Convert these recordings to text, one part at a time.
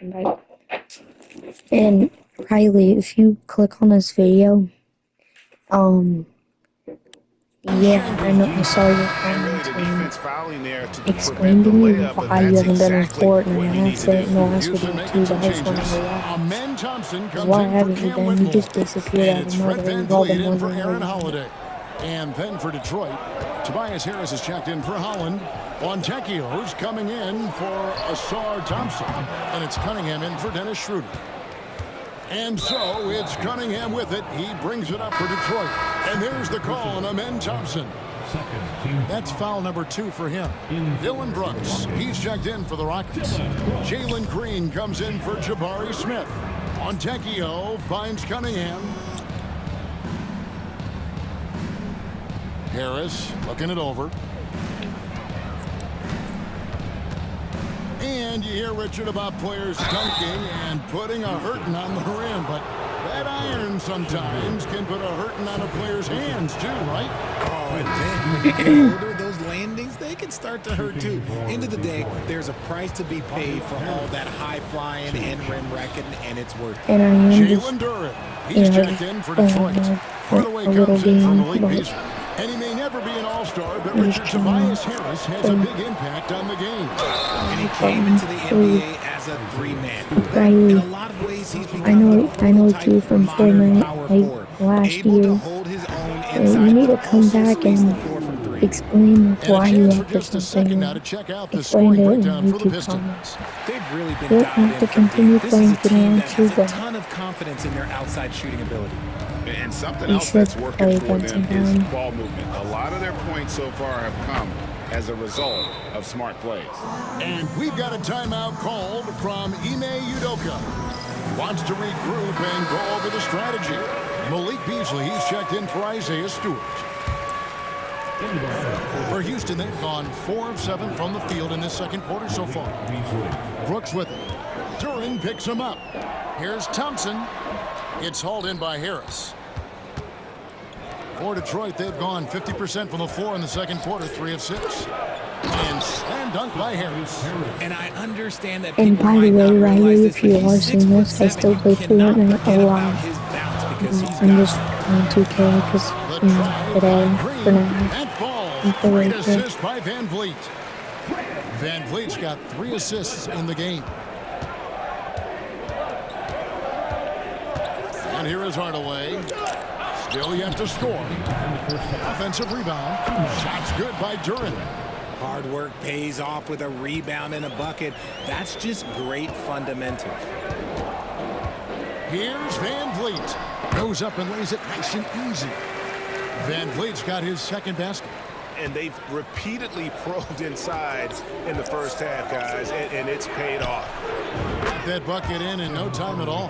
Right. And Riley, if you click on this video, um, yeah, I know I saw your And really comments the when you defense fouling there to prevent explained the to me layup, but why you that's haven't been in exactly Fortnite. what I you need asked to it do. in the last Houston video making too, some but I just want to changes. know why. Amen Thompson Because comes why in for haven't you Cam been? You Whitmore. just disappeared And out of it's Fred nowhere. Van We've all been Vliet in for wondering where Aaron you went. Holiday. And then for Detroit, Tobias Harris is checked in for Holland. Fontecchio's coming in for Asar Thompson. And it's Cunningham in for Dennis Schroeder. And so it's Cunningham with it. He brings it up for Detroit. And there's the call on Amen Thompson. That's foul number 2 for him. Dylan Brooks, he's checked in for the Rockets. Jalen Green comes in for Jabari Smith. Fontecchio finds Cunningham. Harris looking it over. And you hear, Richard, about players dunking and putting a hurting on the rim, but that iron sometimes can put a hurting on a player's hands too, right? Oh, and then when you get older, those landings, they can start to hurt too. End of the day, there's a price to be paid for all that high-flying and rim wrecking, and it's worth it. And I am Jalen Duren, he's checked in for Detroit. Hardaway comes in for Malik Beasley. And he may never be an all-star, but Richard, Tobias Harris has a big impact on the game. And he came into the NBA as a three-man. In a lot of ways, he's become I know you from Fortnite like last year. You need to come back and explain why you like this thing. Explain it in YouTube comments. They've really been You don't dialed have to in from continue deep. This is playing a for team now that too, has a but ton of confidence in their outside shooting ability. And something you else should that's play working for against them is him. ball movement. A lot of their points so far have come as a result of smart plays. And we've got a timeout called from Ime Udoka. Wants to regroup and go over the strategy. Malik Beasley, he's checked in for Isaiah Stewart. For Houston, they've gone 4 of 7 from the field in this second quarter so far. Brooks with it. Duren picks him up. Here's Thompson. It's hauled in by Harris. For Detroit, they've gone 50% from the floor in the second quarter, 3 of 6. And slam dunk by Harris. And I understand that And people by the might not way, realize Riley, this, if but you he's are seeing this, I 6'7". still You play cannot Fortnite forget a about lot. his bounce because he's I'm got just playing 2K because today, for now, And falls. I'm still Great right there. assist by Van Vliet. Van Vliet's got 3 assists in the game. And here is Hardaway. Still yet to score. Offensive rebound. Shots good by Duren. hard work pays off with a rebound and a bucket. That's just great fundamentals. Here's Van Vliet. Goes up and lays it nice and easy. Van Vliet's got his second basket. And they've repeatedly probed inside in the first half, guys, and it's paid off. Got that bucket in no time at all.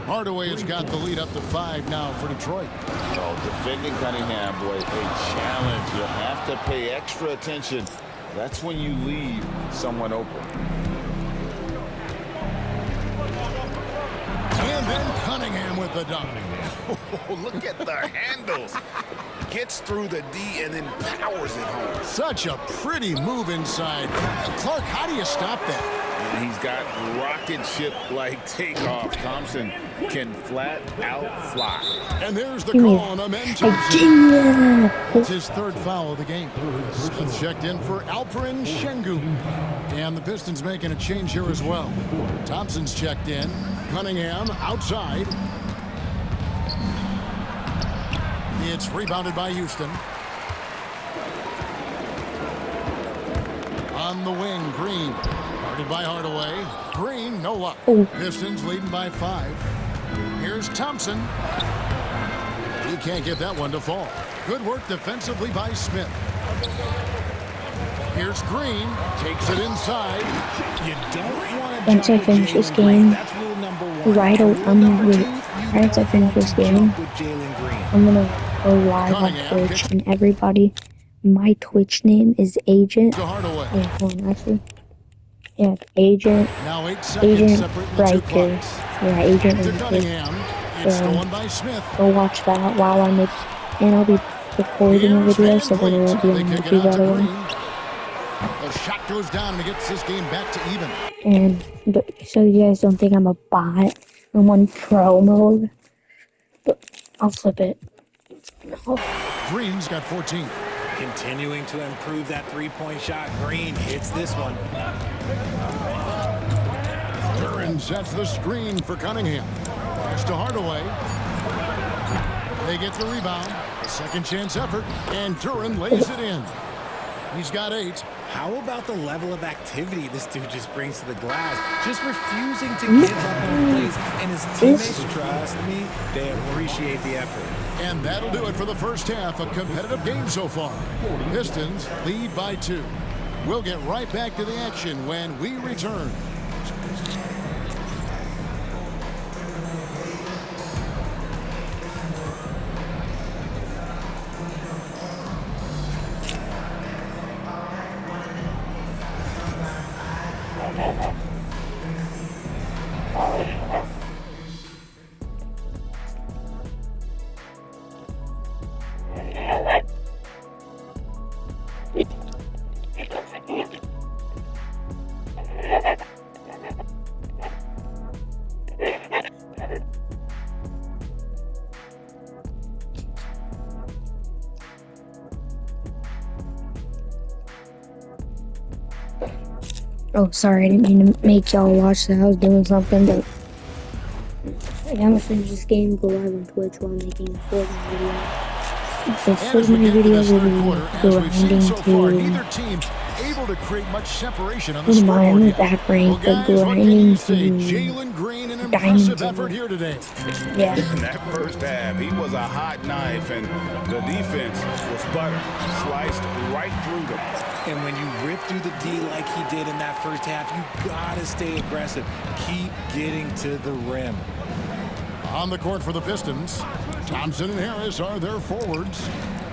Hardaway has got the lead up to 5 now for Detroit. Oh, defending Cunningham, boy, a challenge. You have to pay extra attention. That's when you leave someone open. And then Cunningham with the dunk. Oh, look at the handles. Gets through the D and then powers it home. Such a pretty move inside. Clark, how do you stop that? And he's got rocket ship-like takeoff. Thompson can flat out fly. And there's the call on Amen Thompson. It's his third foul of the game. Smith checked in for Alperen Şengün. And the Pistons making a change here as well. Thompson's checked in. Cunningham outside. It's rebounded by Houston. On the wing, Green. Guarded by Hardaway. Green, no luck. Pistons leading by 5. Here's Thompson. He can't get that one to fall. Good work defensively by Smith. Here's Green. Takes it inside. You don't want to once I finish this game, right once I finish this game, I'm gonna go live on Twitch, and everybody, my Twitch name is Agent. To Hardaway. Wait, hold on, actually. Yeah, Agent. Now 8 seconds Agent separate the Riker. Yeah, Agent to Riker. Cunningham. It's stolen by Smith. Go watch that while I make, and I'll be recording a video, so then it won't be on YouTube right away. The shot goes down and it gets this game back to even. And so you guys don't think I'm a bot. I'm on pro mode. But I'll flip it. Green's got 14. Continuing to improve that three-point shot. Green hits this one. Duran sets the screen for Cunningham. Pass to Hardaway. They get the rebound. A second chance effort. And Duran lays it in. He's got 8. How about the level of activity this dude just brings to the glass? Just refusing to give up on plays. And his teammates, trust me, they appreciate the effort. And that'll do it for the first half. A competitive game so far. Pistons lead by 2. We'll get right back to the action when we return. Oh, sorry, I didn't mean to make y'all watch that. I was doing something, but I'm gonna finish this game, go live on Twitch while making a Fortnite video. So Fortnite video will be grinding neither team able to create much separation on the to my scoreboard yet. back rank, Well, but guys, what can grinding you to say? Jalen Green, an diamonds. impressive effort here today. Yeah. In that first half, he was a hot knife, and the defense was butter, sliced right through them. And when you rip through the D like he did in that first half, you gotta stay aggressive. Keep getting to the rim. On the court for the Pistons, Thompson and Harris are their forwards.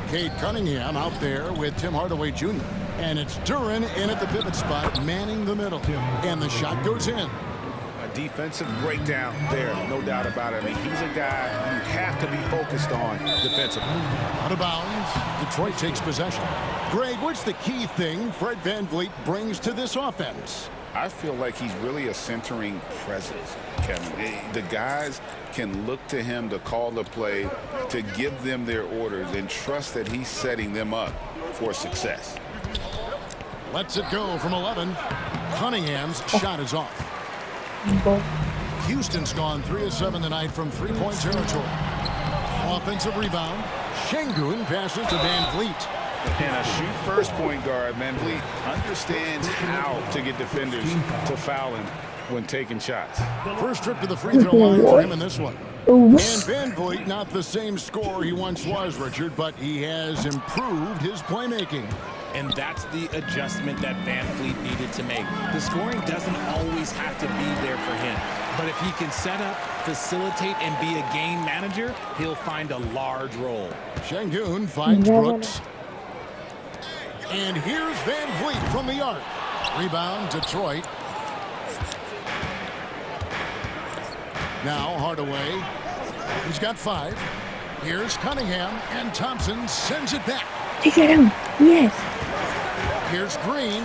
Cade Cunningham out there with Tim Hardaway Jr. And it's Duran in at the pivot spot, manning the middle. And the shot goes in. A defensive breakdown there, no doubt about it. I mean, he's a guy you have to be focused on defensively. Out of bounds, Detroit takes possession. Greg, what's the key thing Fred VanVleet brings to this offense? I feel like he's really a centering presence, Kevin. The guys can look to him to call the play, to give them their orders, and trust that he's setting them up for success. Lets it go from 11. Cunningham's shot is off. Houston's gone 3 of 7 tonight from three-point territory. Offensive rebound. Şengün passes to VanVleet. And a shoot-first point guard, VanVleet, understands how to get defenders to foul him when taking shots. First trip to the free throw line for him in this one. And VanVleet, not the same scorer he once was, Richard, but he has improved his playmaking. And that's the adjustment that VanVleet needed to make. The scoring doesn't always have to be there for him. But if he can set up, facilitate, and be a game manager, he'll find a large role. Şengün finds Brooks. And here's VanVleet from the arc. Rebound, Detroit. Now Hardaway. He's got 5. Here's Cunningham, and Thompson sends it back. Take it down. Yes. Here's Green,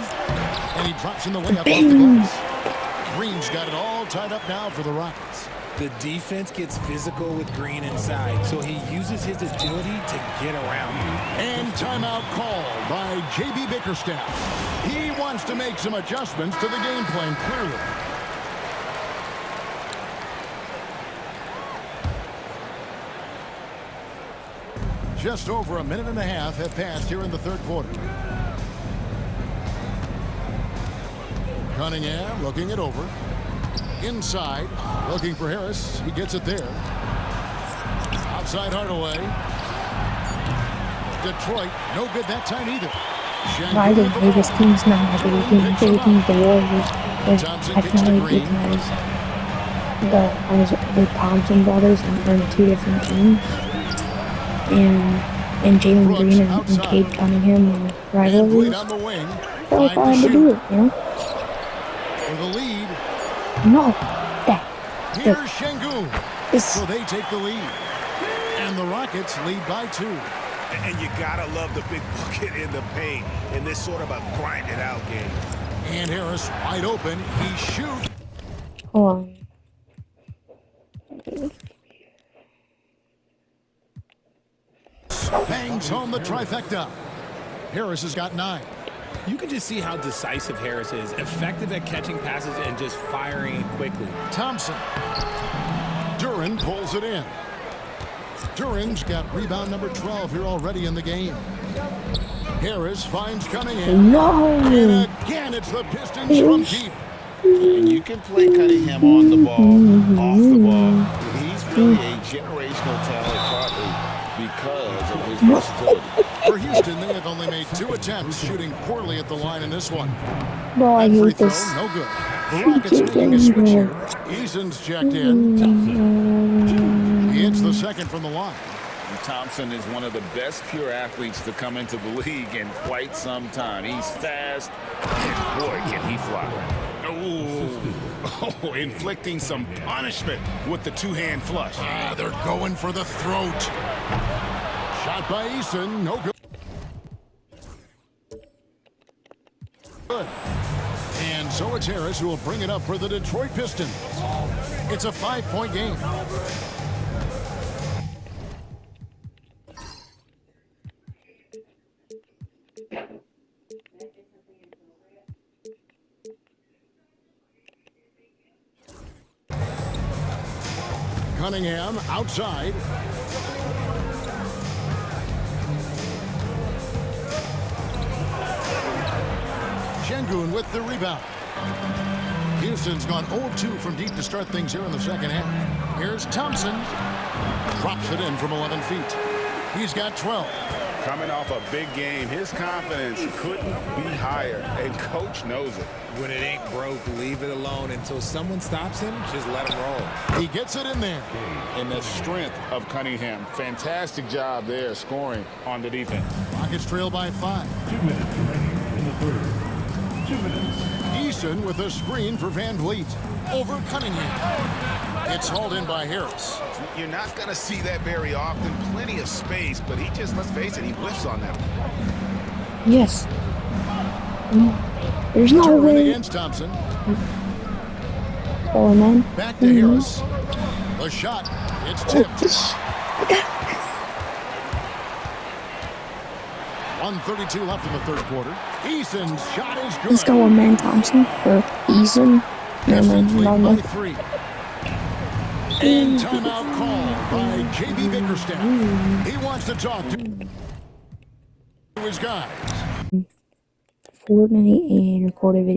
and he drops in the layup off the glass. Green's got it all tied up now for the Rockets. The defense gets physical with Green inside, so he uses his agility to get around you. And timeout called by J.B. Bickerstaff. He wants to make some adjustments to the game plan, clearly. Just over a minute and a half have passed here in the third quarter. Cunningham looking it over. Inside, looking for Harris. He gets it there. Outside Hardaway. Detroit, no good that time either. Why the Vegas team's not a good team? Their team's the Warriors. I feel like because the Thompson brothers are on 2 different teams. And Jalen Green and Cade Cunningham are rivalries. They're trying to do it, you know? For the lead. No. Here's Şengün. So they take the lead. And the Rockets lead by 2. And you gotta love the big bucket in the paint in this sort of a grind-it-out game. And Harris wide open. He shoots. Hold on. Bangs home the trifecta. Harris has got 9. You can just see how decisive Harris is, effective at catching passes and just firing quickly. Thompson. Duran pulls it in. Duran's got rebound number 12 here already in the game. Harris finds Cunningham. No! And again, it's the Pistons from deep. And you can play Cunningham on the ball, off the ball. He's really a generational talent, partly because of his versatility. For Houston, they have only made 2 attempts, shooting poorly at the line in this one. Bro, I That free hate throw, this. no good. The Rockets making a switch here. Eason's checked in. He hits the second from the line. And Thompson is one of the best pure athletes to come into the league in quite some time. He's fast, and boy, can he fly. Oh, inflicting some punishment with the two-hand flush. They're going for the throat. Shot by Eason, no good. Good. And so it's Harris who will bring it up for the Detroit Pistons. It's a 5-point game. Cunningham outside. Şengün with the rebound. Houston's gone 0-2 from deep to start things here in the second half. Here's Thompson. Drops it in from 11 feet. He's got 12. Coming off a big game, his confidence couldn't be higher, and coach knows it. When it ain't broke, leave it alone until someone stops him. Just let him roll. He gets it in there. And the strength of Cunningham. Fantastic job there scoring on the defense. Rockets trail by 5. 2 minutes remaining in the third. 2 minutes. Eason with a screen for Van Vliet. Over Cunningham. It's hauled in by Harris. You're not going to see that very often. Plenty of space, but he just, let's face it, he whiffs on that. Yes. There's no Duran way. against Thompson. Oh, man. Back to Harris. The shot. It's tipped. 1:32 left in the third quarter. Eason's shot is good. Let's go, man, Thompson. Or Eason. No, Pistons lead no. by 3. And timeout call by J.B. Bickerstaff. He wants to talk to his guys. 4 minute and recorded video.